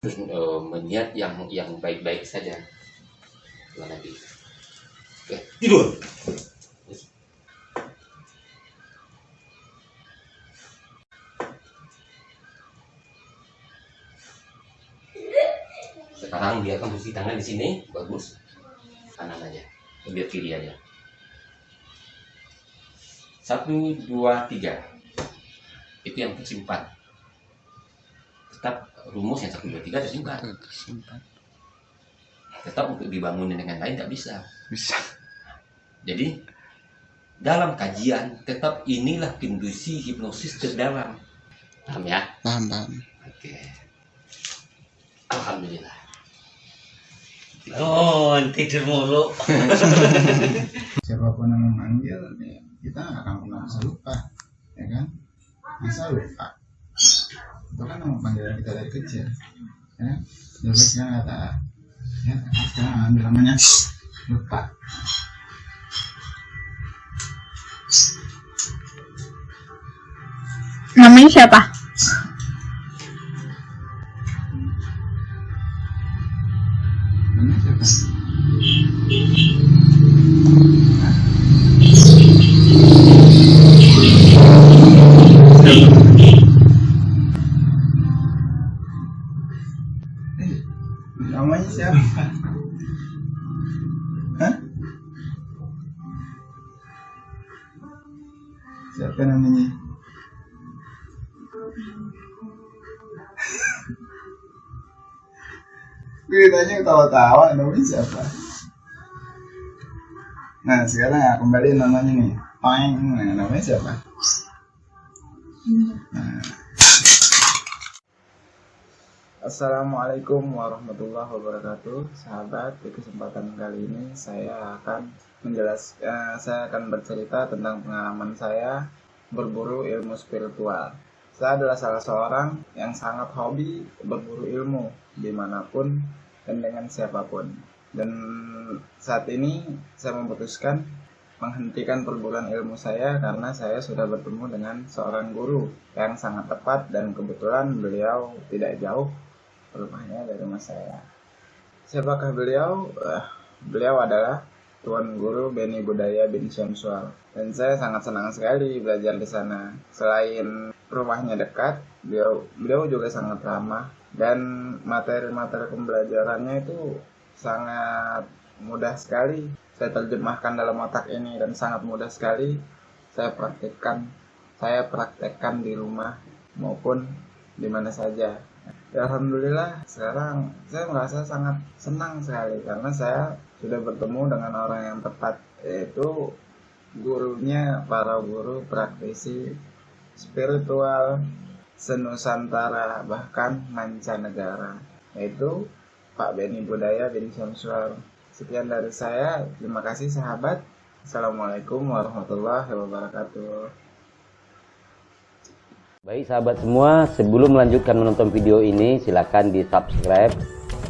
Meniat yang baik-baik saja. Tuhan Nabi. Oke, tidur. Sekarang biarkan posisi tangan di sini, bagus. Kanan aja, biar kiri aja. 1, 2, 3. Itu yang tersimpan. Tetap rumus yang 1, 2, 3 tersimpan. Tetap untuk dibangun dengan lain nggak bisa. Jadi dalam kajian tetap inilah induksi hipnosis terdalam. Paham ya? Paham. Oke. Alhamdulillah. Oh, tidur mulu. Siapapun yang memanggil, ya, kita nggak akan pernah bisa lupa, ya kan? Masa lupa? Itu kan nama panggilan kita dari kecil, ya. Dulu sekarang kata, ya, sekarang ambil namanya lupa. Namanya siapa? Namanya siapa? Namanya siapa? Hah? Siapa namanya? Gue ditanya ketawa-tawa, namanya siapa? Nah sekarang ya, kembali namanya nih. Paeng, nah, namanya siapa? Nah. Assalamualaikum warahmatullahi wabarakatuh, sahabat. Di kesempatan kali ini saya akan bercerita tentang pengalaman saya berburu ilmu spiritual. Saya adalah salah seorang yang sangat hobi berburu ilmu dimanapun dan dengan siapapun. Dan saat ini saya memutuskan menghentikan perburuan ilmu saya karena saya sudah bertemu dengan seorang guru yang sangat tepat dan kebetulan beliau tidak jauh rumahnya dari rumah saya. Siapakah beliau? Beliau adalah Tuan Guru Beni Budaya bin Syamsual, dan saya sangat senang sekali belajar di sana. Selain rumahnya dekat, beliau juga sangat ramah dan materi-materi pembelajarannya itu sangat mudah sekali saya terjemahkan dalam otak ini dan sangat mudah sekali saya praktekkan di rumah maupun di mana saja. Ya, alhamdulillah sekarang saya merasa sangat senang sekali karena saya sudah bertemu dengan orang yang tepat, yaitu gurunya para guru praktisi spiritual senusantara bahkan mancanegara, yaitu Pak Beni Budaya bin Syamsual. Sekian dari saya, terima kasih sahabat. Assalamualaikum warahmatullahi wabarakatuh. Baik sahabat semua, sebelum melanjutkan menonton video ini, silakan di subscribe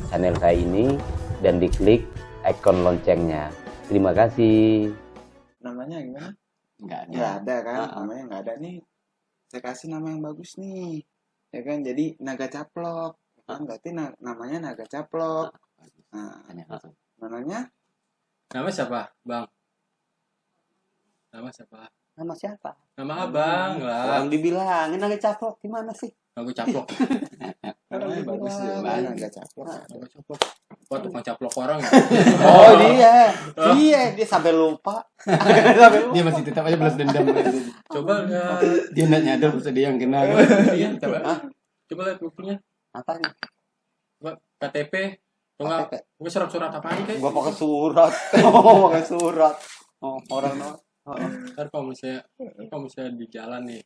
channel saya ini dan diklik ikon loncengnya. Terima kasih. Namanya gimana? Nggak ada kan? Namanya nggak ada nih. Saya kasih nama yang bagus nih, ya kan? Jadi Naga Caplok. Kan berarti namanya Naga Caplok. Nah, namanya? Nama siapa, Bang? Nama siapa? Nama siapa? Nama Abang lah. Orang dibilangin Naga Caplok gimana sih? Aku caplok. Namanya bagus ya, Naga Caplok. Aku caplok. Wah, tukang caplok orang ya? Oh dia sampai lupa. Dia masih tetap aja balas dendam. Coba lihat. Dia nggak nyadar bisa dia yang kena. Iya, coba lihat bukunya. Apanya? Coba KTP. Enggak, gue surat-surat apaan kayak? Gua pakai surat. Pakai surat. Oh, orang Ntar kalau misalnya di jalan nih,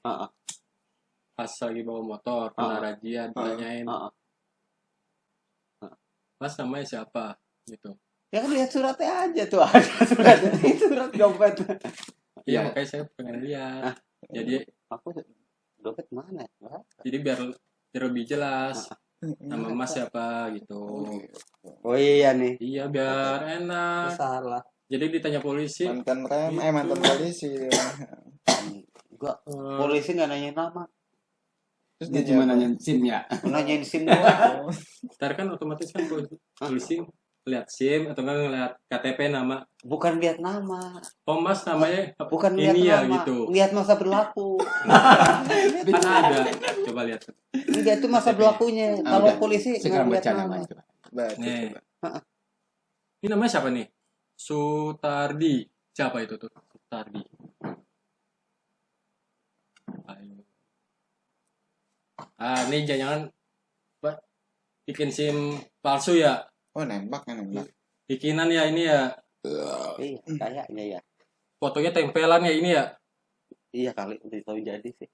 pas lagi bawa motor, kena razia, ditanyain, Mas namanya siapa? Gitu. Ya kan lihat suratnya aja tuh, ada suratnya. Surat dompet. Iya, makanya saya pengen lihat. Jadi aku dompet mana? Jadi biar lebih jelas nama Mas siapa gitu. Oh iya nih. Iya, biar enak. Salah. Jadi ditanya polisi. Mantan polisi. Gua polisi nggak nanya nama. Terus dia cuma nanya SIM ya. Nanyain SIM doang. Ntar kan otomatis kan kalau polisi lihat SIM atau enggak ngeliat KTP nama. Bukan lihat nama. Oh mas namanya Bukan lihat ini ya nama. gitu. Lihat masa berlaku. Kan ada. Coba lihat. Dia itu masa berlakunya. Ah, Kalau udah. polisi Sekarang nggak baca lihat nama. namanya coba. Baca, Nih. coba. Ini namanya siapa nih? Sutardi. Siapa itu tuh? Sutardi. Ayo. Ini jangan apa? Bikin SIM palsu ya? Oh, nembak kan nembak. Bikinan ya ini ya? Iya, kayaknya ya. Fotonya tempelan ya ini ya? Iya kali udah tahu jadi sih.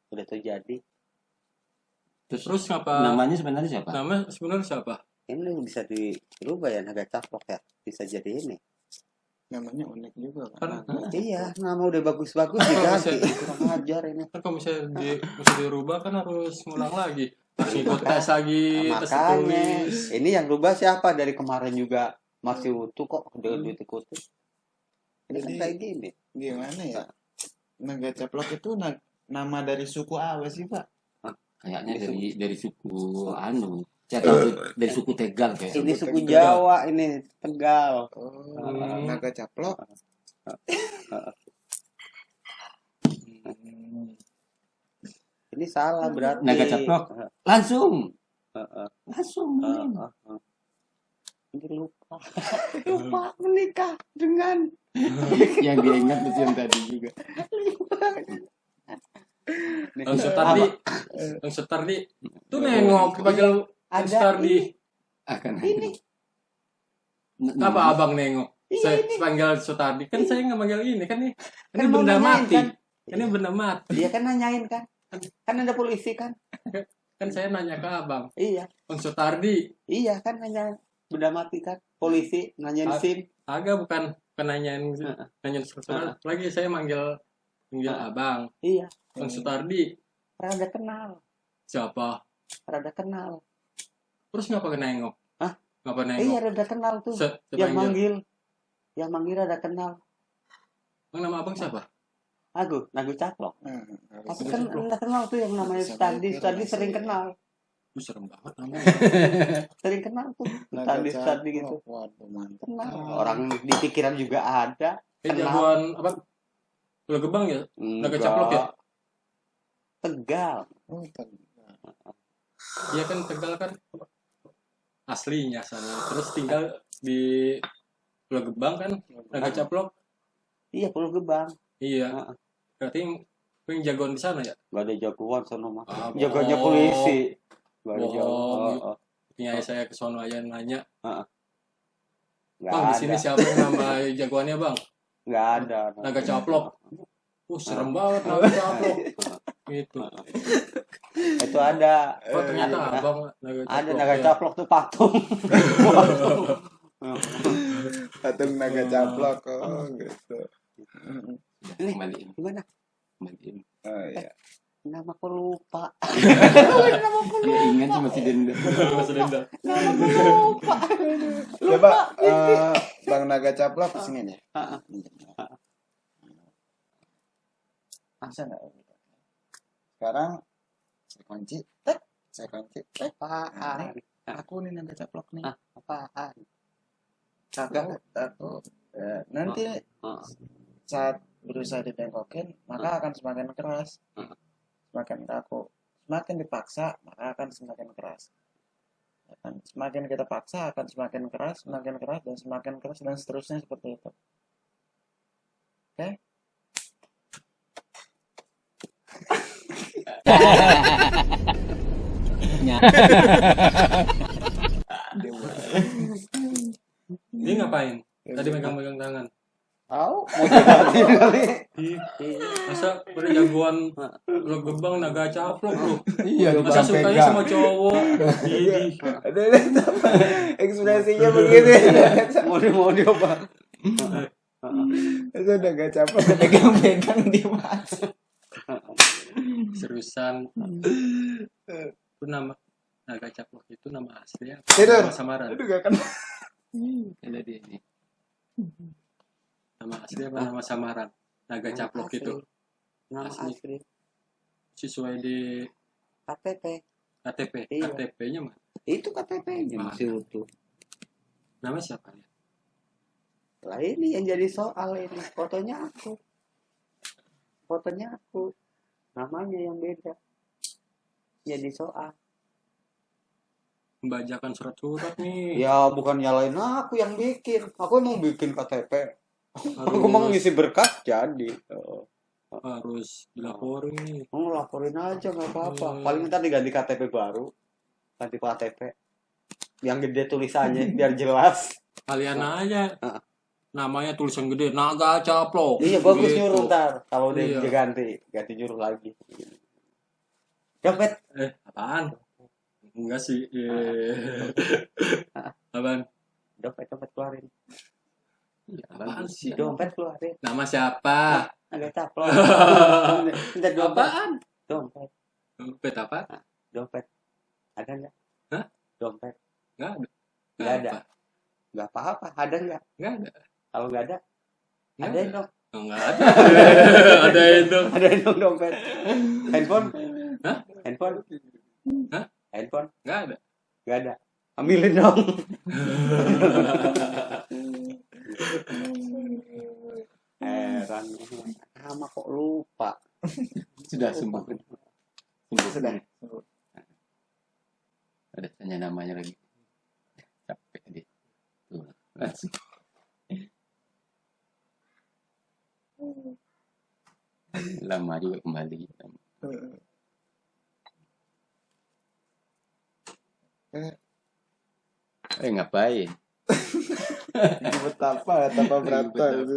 Udah tahu jadi. Terus ngapa? Namanya sebenarnya siapa? Nama sebenarnya siapa? Ini bisa dirubah ya, agak caplok ya. Bisa jadi ini. Namanya unik juga kan. Iya, nama udah bagus-bagus Oh, diganti. bisa. Kurang ajar ini. Kan kalau misalnya bisa dirubah kan harus ngulang lagi. Harus ngikut tes lagi, tes Makanya tulis. ini yang rubah siapa dari kemarin juga masih utuh kok dengan duit ikutin. Ini kan Jadi- kayak gini. Gimana ya? Naga Caplok itu nama dari suku apa sih, Pak? Kayaknya dari suku anu. Saya tahu dari suku Tegal kayak. Ini Suku suku Tegal. Jawa, ini Tegal. Oh, Naga Caplok. Ini salah berarti. Naga Caplok. Langsung. Heeh. Langsung. Ini lupa. Lupa menikah dengan Yang diingat itu yang tadi juga. Bang Sutardi, Bang Sutardi, tuh nengok panggil Bang ada Sutardi. Akan ini. Apa abang nengok? Iya, Saya ini. panggil Sutardi kan saya nggak manggil ini kan nih. Ini Kan mau benda nanyain, mati. kan? Ini benda mati. Dia kan nanyain kan. Kan ada polisi kan. Kan saya nanya ke abang, Iya. Bang Sutardi. Iya kan nanya benda mati kan. Polisi nanyain Ah. SIM. Agak bukan nanyain sesuatu. Lagi saya manggil abang, Iya. Bang Sutardi. Rada kenal. Siapa? Rada kenal. Terus ngapa nengok? Hah? Ngapa Iya nengok? rada kenal tuh. Saya Yang panggil. manggil. Yang manggil rada kenal. Bang nama abang siapa? Nagu Caplok. Harus Aku kan rada kenal tuh yang namanya Stadi. Stadi sering kenal. Serem banget namanya. Sering kenal tuh. Naga Stadi gitu. Caplok. Waduh, mantap. Kenal. Orang di pikiran juga ada. Jagoan apa? Pulau Gebang ya? Naga Caplok ya? Tegal. Oh, Iya kan Tegal kan aslinya sana. Terus tinggal di Pulau Gebang kan Naga Caplok. Iya Pulau Gebang. Iya. Heeh. Berarti yang jagoan di sana ya? Gak ada jagoan sono mah. Ah, Jagoannya bohong. polisi. Gak ada Bohong. jagoan. Nyai saya ke sono aja nanya, Gak "Bang, di sini ada. siapa yang nama jagoannya, Bang?" Gak ada. Naga Caplok. Serem banget Naga Caplok. Gitu. Itu ada. Oh, ternyata Abang Naga Caplok. Ada Naga ya. Caplok tuh patung. patung Naga Caplok. Oh, gitu. Nih, Kembaliin. gimana? Kembaliin. Oh, iya. Nama aku lupa. Dia ingat sih masih denda. Masih denda. Nama aku lupa. Coba Bang Naga Caplok kesini deh. Bisa nggak? Sekarang saya kunci. Tek. Saya kunci. Tek. Apaan? Aku nih Naga Caplok nih. Apaan? Aku nanti saat berusaha dibengokin maka akan semakin keras, semakin kaku, semakin dipaksa maka akan semakin keras. Semakin kita paksa akan semakin keras dan seterusnya seperti itu. Oke? Dia ngapain? Tadi megang-megang tangan. Tahu? Mau diganti kali. Masa udah jagoan lo Gebang Naga Caplok lu. Iya, Masa sukanya sama cowok. Ini. Ada apa? Ekspresinya begitu. Mau dioba. Itu Naga Caplok pegang-pegang di mata. Seriusan. Itu nama Naga Caplok itu nama asli apa? Tidur. Nama samaran. Aduh gak kena. Ada dia ini. Nama asli apa nama samaran? Naga Caplok itu. Nama asli. sesuai di KTP. KTP. Iya. KTP-nya mah. Itu KTP-nya masih utuh. Nama siapa ya? Lah ini yang jadi soal ini. Fotonya aku. Namanya yang beda. Jadi soal. Membacakan surat-surat nih. Ya bukan nyalain aku yang bikin. Aku emang bikin KTP. Aku Harus- mau ngisi berkas jadi. Harus dilaporin nih. Mau laporin aja nggak apa-apa. Paling ntar diganti KTP baru. Ganti KTP. Yang gede tulisannya biar jelas. Kalian aja. Heeh. Namanya tulisan gede, Naga Caplok. Iya bagus Gitu. nyuruh ntar. Kalau udah Iya. ganti nyuruh lagi. Dompet. Apaan? Enggak sih. Apaan? Dompet keluarin. Apaan sih? Dompet keluarin. Nama siapa? Agak caplok. Minta dompet. Apaan? Dompet. Dompet apa? Dompet. Ada nggak? Hah? Dompet. Enggak ada. Nggak ada. Apa? Nggak apa-apa. Ada nggak? Enggak ada. Kalau nggak ada, Nggak ada ada. dong. Oh, enggak ada. Ada itu. Ada dong dompet. Handphone? Hah? Handphone? Hah? Handphone? Enggak ada. Nggak ada. Ambilin dong. Heran. Sama kok lupa. Sudah sembuh. Sudah. Ada tanya namanya lagi. Capek dia. Tuh, langsung. Lama juga kembali. Ngapain? Betapa berata gitu.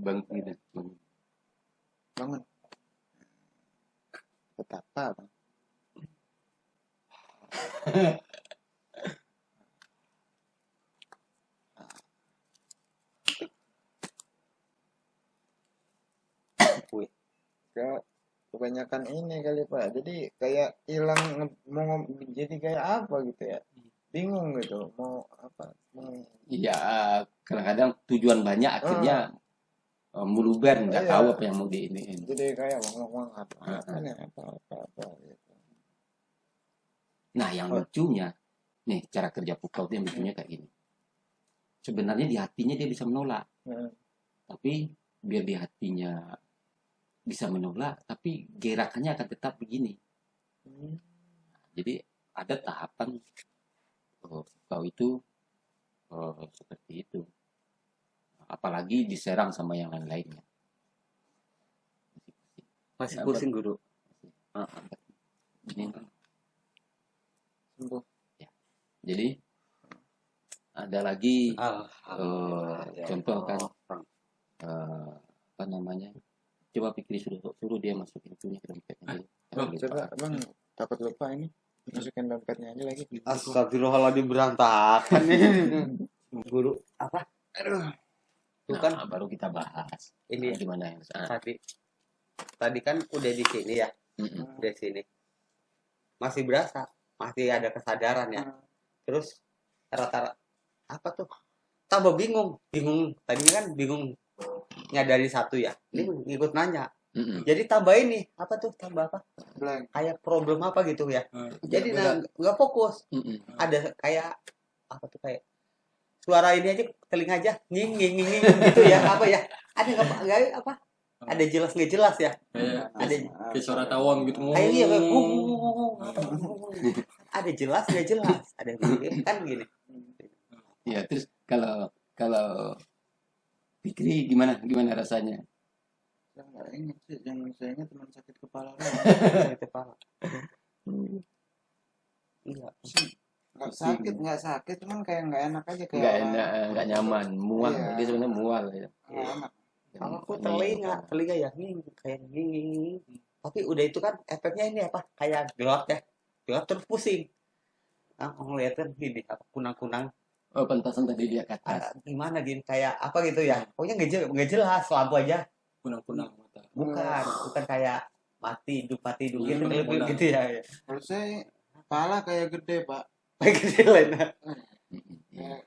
Bang gitu. Bang. Bangun. Betapa bang. Ya, kebanyakan ini kali pak. Jadi kayak hilang mau jadi kayak apa gitu ya. Bingung gitu mau apa. Iya, kadang-kadang tujuan banyak akhirnya muluber nggak Iya. tahu apa yang mau diiniin. Jadi kayak ngomong apa nih apa gitu. Nah, yang lucunya, nih cara kerja Pukau itu yang lucunya kayak gini. Sebenarnya di hatinya dia bisa menolak, tapi biar di hatinya bisa menolak, tapi gerakannya akan tetap begini. Jadi ada tahapan Pukau itu seperti itu. Apalagi diserang sama yang lain-lainnya. Masih pusing guru. Ini, Sembuh. jadi ada lagi Alhamdulillah. contoh kan apa namanya? Coba pikir suruh dia masukin itunya ke dompetnya. Coba bang takut lupa ini masukin dompetnya aja lagi. Astagfirullahaladzim berantakan nih. Guru apa? Aduh. Itu kan Nah, baru kita bahas. ini Gimana yang sana? tadi kan udah di sini ya, Mm-mm. di sini. Masih berasa, masih ada kesadaran ya. Terus rata-rata apa tuh? Tambah bingung. Tadinya kan bingung nyadari satu ya. Ini ngikut nanya. Mm-mm. Jadi tambah ini apa tuh? Tambah apa? Blank. Kayak problem apa gitu ya. Jadi beda. nggak fokus. Mm-mm. Ada kayak apa tuh kayak suara ini aja telinga aja nying gitu ya apa ya ada nggak apa ada jelas nggak jelas ya ada Kayak suara tawon gitu. kayak iya kayak ada jelas nggak jelas ada kan gini Ya, terus kalau Fikri gimana rasanya? Saya nggak ingat sih, yang saya ingat cuma sakit kepala. sakit kepala iya Nggak sakit, cuman kayak nggak enak aja kayak Nggak orang- enak, nggak nyaman, mual. Iya. Dia sebenarnya mual ya. nggak enak. kalau aku telinga ya kayak nging tapi udah itu kan efeknya ini apa kayak gelap terus pusing ngeliatin gini apa kunang-kunang Oh, pantasan tadi dia ke atas. gimana gini kayak apa gitu ya pokoknya nggak jelas lampu aja Kunang-kunang mata. bukan kayak mati hidup gitu Kunang. gitu ya Kalau saya kepala kayak gede pak. kayak gitu lainnya Kayak,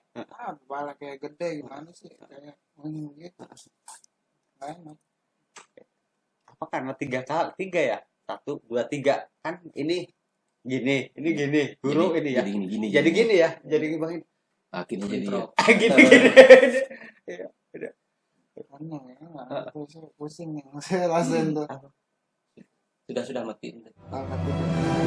kepala kayak gede gimana sih kayak gitu. Nggak enak. Apa karena tiga ya, 1, 2, 3 kan ini gini huruf ini ya, Jadi gini. jadi gini ya, jadi gimana? Akhirnya jadi ya. Gini Iya, udah. Aneh ya, pusing yang saya rasain tuh. Sudah matiin. Angkat itu.